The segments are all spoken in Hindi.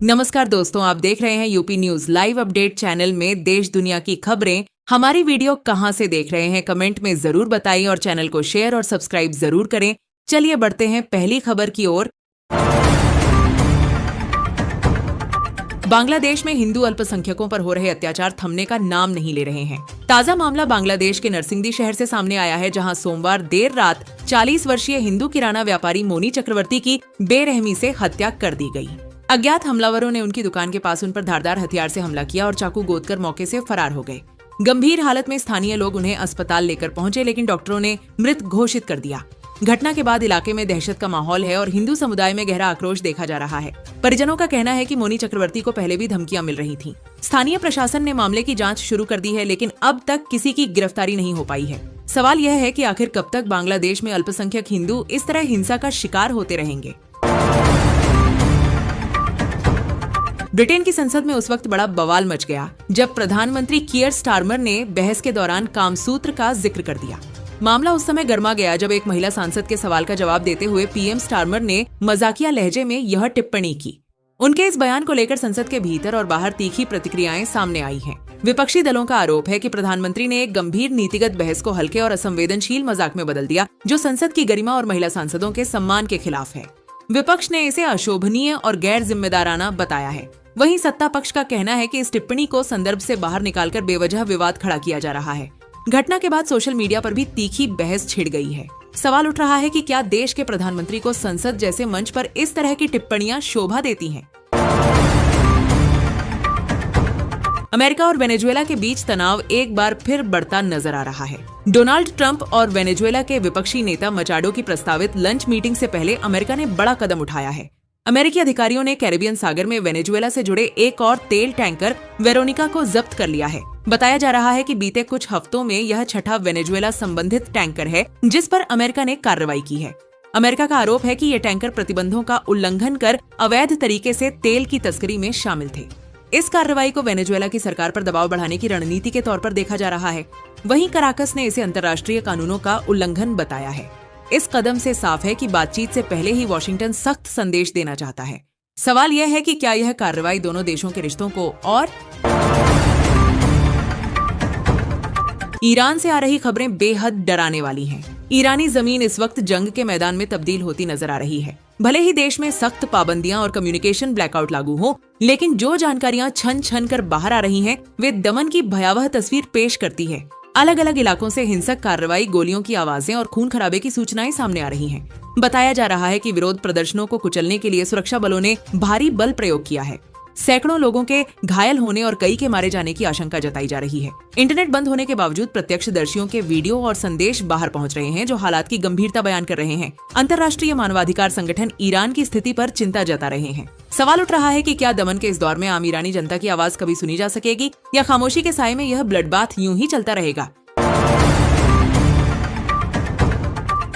नमस्कार दोस्तों, आप देख रहे हैं UP news live update channel में देश दुनिया की खबरें। हमारी वीडियो कहां से देख रहे हैं कमेंट में जरूर बताइए और चैनल को शेयर और सब्सक्राइब जरूर करें। चलिए बढ़ते हैं पहली खबर की ओर। बांग्लादेश में हिंदू अल्पसंख्यकों पर हो रहे अत्याचार थमने का नाम नहीं ले रहे हैं। ताजा मामला बांग्लादेश के नरसिंगदी शहर से सामने आया है, जहां सोमवार देर रात 40 वर्षीय हिंदू किराना व्यापारी मोनी चक्रवर्ती की बेरहमी से हत्या कर दी गई। अज्ञात हमलावरों ने उनकी दुकान के पास उन पर धारदार हथियार से हमला किया और चाकू गोदकर मौके से फरार हो गए। गंभीर हालत में स्थानीय लोग उन्हें अस्पताल लेकर पहुंचे, लेकिन डॉक्टरों ने मृत घोषित कर दिया। घटना के बाद इलाके में दहशत का माहौल है और हिंदू समुदाय में गहरा आक्रोश देखा जा रहा है। परिजनों का कहना है कि मोनी चक्रवर्ती को पहले भी धमकियां मिल रही थीं। स्थानीय प्रशासन ने मामले की जांच शुरू कर दी है, लेकिन अब तक किसी की गिरफ्तारी नहीं हो पाई है। सवाल यह है कि आखिर कब तक बांग्लादेश में अल्पसंख्यक हिंदू इस तरह हिंसा का शिकार होते रहेंगे। ब्रिटेन की संसद में उस वक्त बड़ा बवाल मच गया जब प्रधानमंत्री कियर स्टारमर ने बहस के दौरान कामसूत्र का जिक्र कर दिया। मामला उस समय गर्मा गया जब एक महिला सांसद के सवाल का जवाब देते हुए पीएम स्टारमर ने मजाकिया लहजे में यह टिप्पणी की। उनके इस बयान को लेकर संसद के भीतर और बाहर तीखी प्रतिक्रियाएं सामने आई हैं। विपक्षी दलों का आरोप है कि प्रधानमंत्री ने एक गंभीर नीतिगत बहस को हल्के और असंवेदनशील मजाक में बदल दिया, जो संसद की गरिमा और महिला सांसदों के सम्मान के खिलाफ है। विपक्ष ने इसे अशोभनीय और गैर जिम्मेदाराना बताया है। वहीं सत्ता पक्ष का कहना है कि इस टिप्पणी को संदर्भ से बाहर निकालकर बेवजह विवाद खड़ा किया जा रहा है। घटना के बाद सोशल मीडिया पर भी तीखी बहस छिड़ गई है। सवाल उठ रहा है कि क्या देश के प्रधानमंत्री को संसद जैसे मंच पर इस तरह की टिप्पणियां शोभा देती हैं? अमेरिका और वेनेजुएला के बीच तनाव एक बार फिर बढ़ता नजर आ रहा है। डोनाल्ड ट्रंप और वेनेजुएला के विपक्षी नेता मचाडो की प्रस्तावित लंच मीटिंग से पहले अमेरिका ने बड़ा कदम उठाया है। अमेरिकी अधिकारियों ने कैरेबियन सागर में वेनेजुएला से जुड़े एक और तेल टैंकर वेरोनिका को जब्त कर लिया है। बताया जा रहा है कि बीते कुछ हफ्तों में यह छठा वेनेजुएला संबंधित टैंकर है जिस पर अमेरिका ने कार्रवाई की है। अमेरिका का आरोप है कि ये टैंकर प्रतिबंधों का उल्लंघन कर अवैध तरीके से तेल की तस्करी में शामिल थे। इस कार्रवाई को वेनेजुएला की सरकार पर दबाव बढ़ाने की रणनीति के तौर पर देखा जा रहा है। वहीं कराकस ने इसे अंतर्राष्ट्रीय कानूनों का उल्लंघन बताया है। इस कदम से साफ है कि बातचीत से पहले ही वॉशिंगटन सख्त संदेश देना चाहता है। सवाल यह है कि क्या यह कार्रवाई दोनों देशों के रिश्तों को और ईरान से आ रही खबरें बेहद डराने वाली हैं। ईरानी जमीन इस वक्त जंग के मैदान में तब्दील होती नजर आ रही है। भले ही देश में सख्त पाबंदियां और कम्युनिकेशन ब्लैकआउट लागू हो, लेकिन जो जानकारियां छन छन कर बाहर आ रही हैं, वे दमन की भयावह तस्वीर पेश करती है। अलग अलग इलाकों से हिंसक कार्रवाई, गोलियों की आवाजें और खून खराबे की सूचनाएं सामने आ रही हैं। बताया जा रहा है कि विरोध प्रदर्शनों को कुचलने के लिए सुरक्षा बलों ने भारी बल प्रयोग किया है। सैकड़ों लोगों के घायल होने और कई के मारे जाने की आशंका जताई जा रही है। इंटरनेट बंद होने के बावजूद प्रत्यक्षदर्शियों के वीडियो और संदेश बाहर पहुंच रहे हैं, जो हालात की गंभीरता बयान कर रहे हैं। अंतर्राष्ट्रीय मानवाधिकार संगठन ईरान की स्थिति पर चिंता जता रहे हैं। सवाल उठ रहा है कि क्या दमन के इस दौर में आम ईरानी जनता की आवाज कभी सुनी जा सकेगी, या खामोशी के साए में यह ब्लडबाथ यूं ही चलता रहेगा।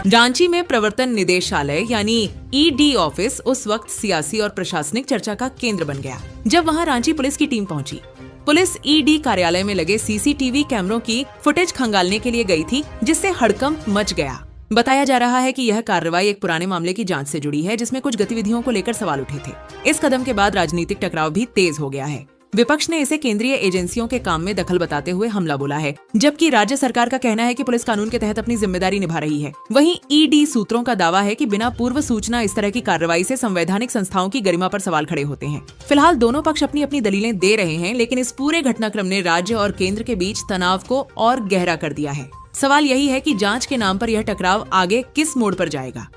रांची में प्रवर्तन निदेशालय यानी ईडी ऑफिस उस वक्त सियासी और प्रशासनिक चर्चा का केंद्र बन गया जब वहां रांची पुलिस की टीम पहुंची। पुलिस ईडी कार्यालय में लगे सीसीटीवी कैमरों की फुटेज खंगालने के लिए गई थी, जिससे हड़कंप मच गया। बताया जा रहा है कि यह कार्रवाई एक पुराने मामले की जांच से जुड़ी है, जिसमें कुछ गतिविधियों को लेकर सवाल उठे थे। इस कदम के बाद राजनीतिक टकराव भी तेज हो गया है। विपक्ष ने इसे केंद्रीय एजेंसियों के काम में दखल बताते हुए हमला बोला है, जबकि राज्य सरकार का कहना है कि पुलिस कानून के तहत अपनी जिम्मेदारी निभा रही है। वहीं ईडी सूत्रों का दावा है कि बिना पूर्व सूचना इस तरह की कार्रवाई से संवैधानिक संस्थाओं की गरिमा पर सवाल खड़े होते हैं। फिलहाल दोनों पक्ष अपनी अपनी दलीलें दे रहे हैं, लेकिन इस पूरे घटनाक्रम ने राज्य और केंद्र के बीच तनाव को और गहरा कर दिया है। सवाल यही है कि जांच के नाम पर यह टकराव आगे किस मोड़ पर जाएगा।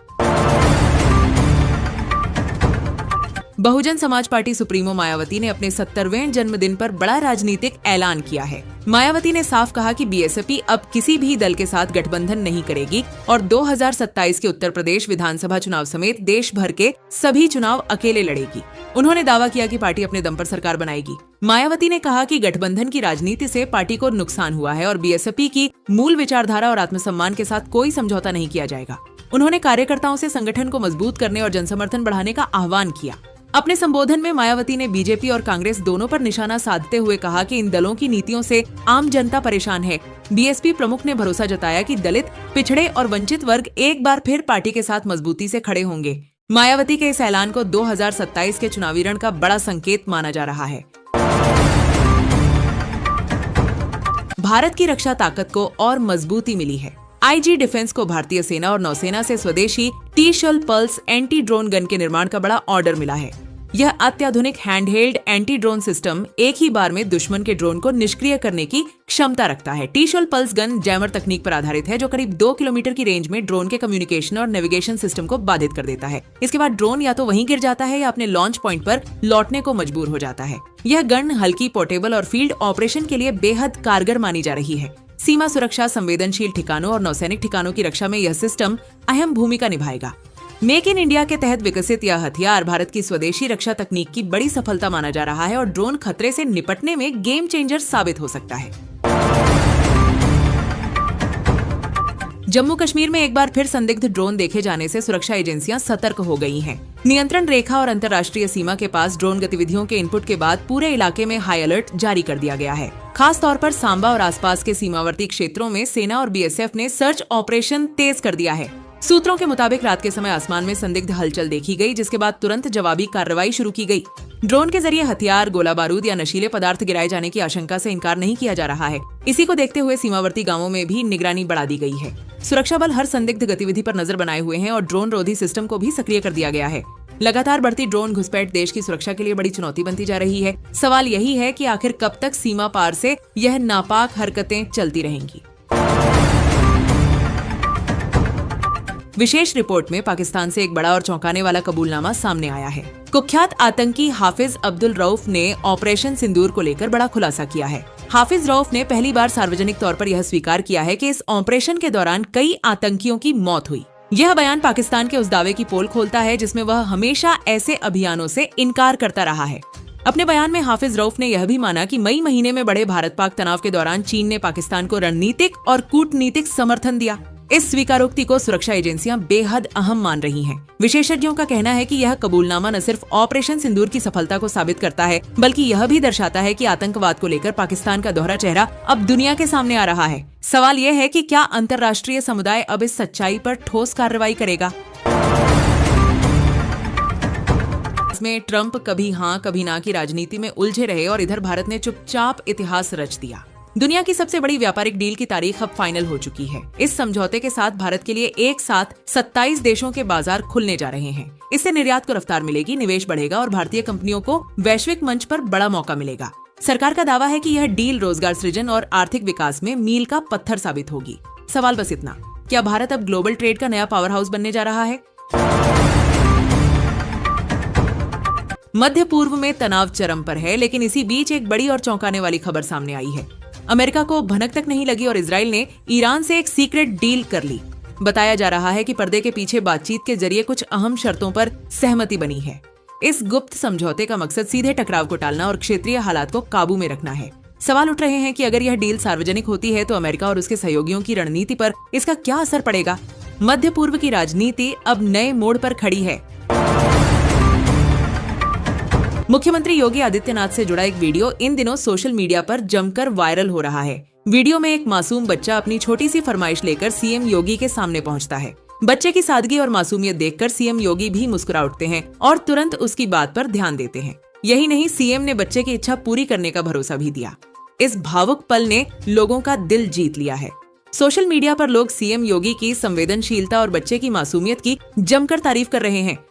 बहुजन समाज पार्टी सुप्रीमो मायावती ने अपने 70वें जन्मदिन पर बड़ा राजनीतिक ऐलान किया है। मायावती ने साफ कहा कि बीएसपी अब किसी भी दल के साथ गठबंधन नहीं करेगी और 2027 के उत्तर प्रदेश विधानसभा चुनाव समेत देश भर के सभी चुनाव अकेले लड़ेगी। उन्होंने दावा किया कि पार्टी अपने दम पर सरकार बनाएगी। मायावती ने कहा कि गठबंधन की राजनीति से पार्टी को नुकसान हुआ है और बीएसपी की मूल विचारधारा और आत्मसम्मान के साथ कोई समझौता नहीं किया जाएगा। उन्होंने कार्यकर्ताओं से संगठन को मजबूत करने और जनसमर्थन बढ़ाने का आह्वान किया। अपने संबोधन में मायावती ने बीजेपी और कांग्रेस दोनों पर निशाना साधते हुए कहा कि इन दलों की नीतियों से आम जनता परेशान है। बीएसपी प्रमुख ने भरोसा जताया कि दलित, पिछड़े और वंचित वर्ग एक बार फिर पार्टी के साथ मजबूती से खड़े होंगे। मायावती के इस ऐलान को 2027 के चुनावी रण का बड़ा संकेत माना जा रहा है। भारत की रक्षा ताकत को और मजबूती मिली है। आईजी डिफेंस को भारतीय सेना और नौसेना से स्वदेशी टी-शल पल्स एंटी ड्रोन गन के निर्माण का बड़ा ऑर्डर मिला है। यह अत्याधुनिक हैंडहेल्ड एंटी ड्रोन सिस्टम एक ही बार में दुश्मन के ड्रोन को निष्क्रिय करने की क्षमता रखता है। टी-शल पल्स गन जैमर तकनीक पर आधारित है, जो करीब 2 किलोमीटर की रेंज में ड्रोन के कम्युनिकेशन और नेविगेशन सिस्टम को बाधित कर देता है। इसके बाद ड्रोन या तो वहीं गिर जाता है या अपने लॉन्च पॉइंट पर लौटने को मजबूर हो जाता है। यह गन हल्की, पोर्टेबल और फील्ड ऑपरेशन के लिए बेहद कारगर मानी जा रही है। सीमा सुरक्षा, संवेदनशील ठिकानों और नौसैनिक ठिकानों की रक्षा में यह सिस्टम अहम भूमिका निभाएगा। मेक इन इंडिया के तहत विकसित यह हथियार भारत की स्वदेशी रक्षा तकनीक की बड़ी सफलता माना जा रहा है और ड्रोन खतरे से निपटने में गेम चेंजर साबित हो सकता है। जम्मू कश्मीर में एक बार फिर संदिग्ध ड्रोन देखे जाने से सुरक्षा एजेंसियां सतर्क हो गई हैं। नियंत्रण रेखा और अंतर्राष्ट्रीय सीमा के पास ड्रोन गतिविधियों के इनपुट के बाद पूरे इलाके में हाई अलर्ट जारी कर दिया गया है। खास तौर पर सांबा और आसपास के सीमावर्ती क्षेत्रों में सेना और बीएसएफ ने सर्च ऑपरेशन तेज कर दिया है। सूत्रों के मुताबिक रात के समय आसमान में संदिग्ध हलचल देखी गई, जिसके बाद तुरंत जवाबी कार्रवाई शुरू की गई। ड्रोन के जरिए हथियार, गोला बारूद या नशीले पदार्थ गिराए जाने की आशंका से इनकार नहीं किया जा रहा है। इसी को देखते हुए सीमावर्ती गांवों में भी निगरानी बढ़ा दी गई है। सुरक्षा बल हर संदिग्ध गतिविधि पर नजर बनाए हुए हैं और ड्रोन रोधी सिस्टम को भी सक्रिय कर दिया गया है। लगातार बढ़ती ड्रोन घुसपैठ देश की सुरक्षा के लिए बड़ी चुनौती बनती जा रही है। सवाल यही है कि आखिर कब तक सीमा पार से यह नापाक हरकतें चलती रहेंगी। विशेष रिपोर्ट में पाकिस्तान से एक बड़ा और चौंकाने वाला कबूलनामा सामने आया है। कुख्यात आतंकी हाफिज अब्दुल रऊफ ने ऑपरेशन सिंदूर को लेकर बड़ा खुलासा किया है। हाफिज रऊफ ने पहली बार सार्वजनिक तौर पर यह स्वीकार किया है कि इस ऑपरेशन के दौरान कई आतंकियों की मौत हुई। यह बयान पाकिस्तान के उस दावे की पोल खोलता है जिसमें वह हमेशा ऐसे अभियानों से इनकार करता रहा है। अपने बयान में हाफिज रऊफ ने यह भी माना कि मई महीने में बढ़े भारत पाक तनाव के दौरान चीन ने पाकिस्तान को रणनीतिक और कूटनीतिक समर्थन दिया। इस स्वीकारोक्ति को सुरक्षा एजेंसियां बेहद अहम मान रही हैं। विशेषज्ञों का कहना है कि यह कबूलनामा न सिर्फ ऑपरेशन सिंदूर की सफलता को साबित करता है, बल्कि यह भी दर्शाता है कि आतंकवाद को लेकर पाकिस्तान का दोहरा चेहरा अब दुनिया के सामने आ रहा है। सवाल यह है कि क्या अंतर्राष्ट्रीय समुदाय अब इस सच्चाई पर ठोस कार्रवाई करेगा? इसमें ट्रंप कभी हाँ कभी ना की राजनीति में उलझे रहे और इधर भारत ने चुपचाप इतिहास रच दिया। दुनिया की सबसे बड़ी व्यापारिक डील की तारीख अब फाइनल हो चुकी है। इस समझौते के साथ भारत के लिए एक साथ 27 देशों के बाजार खुलने जा रहे हैं। इससे निर्यात को रफ्तार मिलेगी, निवेश बढ़ेगा और भारतीय कंपनियों को वैश्विक मंच पर बड़ा मौका मिलेगा। सरकार का दावा है कि यह डील रोजगार सृजन और आर्थिक विकास में मील का पत्थर साबित होगी। सवाल बस इतना, क्या भारत अब ग्लोबल ट्रेड का नया पावर हाउस बनने जा रहा है? मध्य पूर्व में तनाव चरम पर है, लेकिन इसी बीच एक बड़ी और चौंकाने वाली खबर सामने आई है। अमेरिका को भनक तक नहीं लगी और इजराइल ने ईरान से एक सीक्रेट डील कर ली। बताया जा रहा है कि पर्दे के पीछे बातचीत के जरिए कुछ अहम शर्तों पर सहमति बनी है। इस गुप्त समझौते का मकसद सीधे टकराव को टालना और क्षेत्रीय हालात को काबू में रखना है। सवाल उठ रहे हैं कि अगर यह डील सार्वजनिक होती है तो अमेरिका और उसके सहयोगियों की रणनीति पर इसका क्या असर पड़ेगा? मध्य पूर्व की राजनीति अब नए मोड़ पर खड़ी है। मुख्यमंत्री योगी आदित्यनाथ से जुड़ा एक वीडियो इन दिनों सोशल मीडिया पर जमकर वायरल हो रहा है। वीडियो में एक मासूम बच्चा अपनी छोटी सी फरमाइश लेकर सीएम योगी के सामने पहुंचता है। बच्चे की सादगी और मासूमियत देखकर सीएम योगी भी मुस्कुरा उठते हैं और तुरंत उसकी बात पर ध्यान देते हैं। यही नहीं, सीएम ने बच्चे की इच्छा पूरी करने का भरोसा भी दिया। इस भावुक पल ने लोगों का दिल जीत लिया है। सोशल मीडिया पर लोग सीएम योगी की संवेदनशीलता और बच्चे की मासूमियत की जमकर तारीफ कर रहे हैं।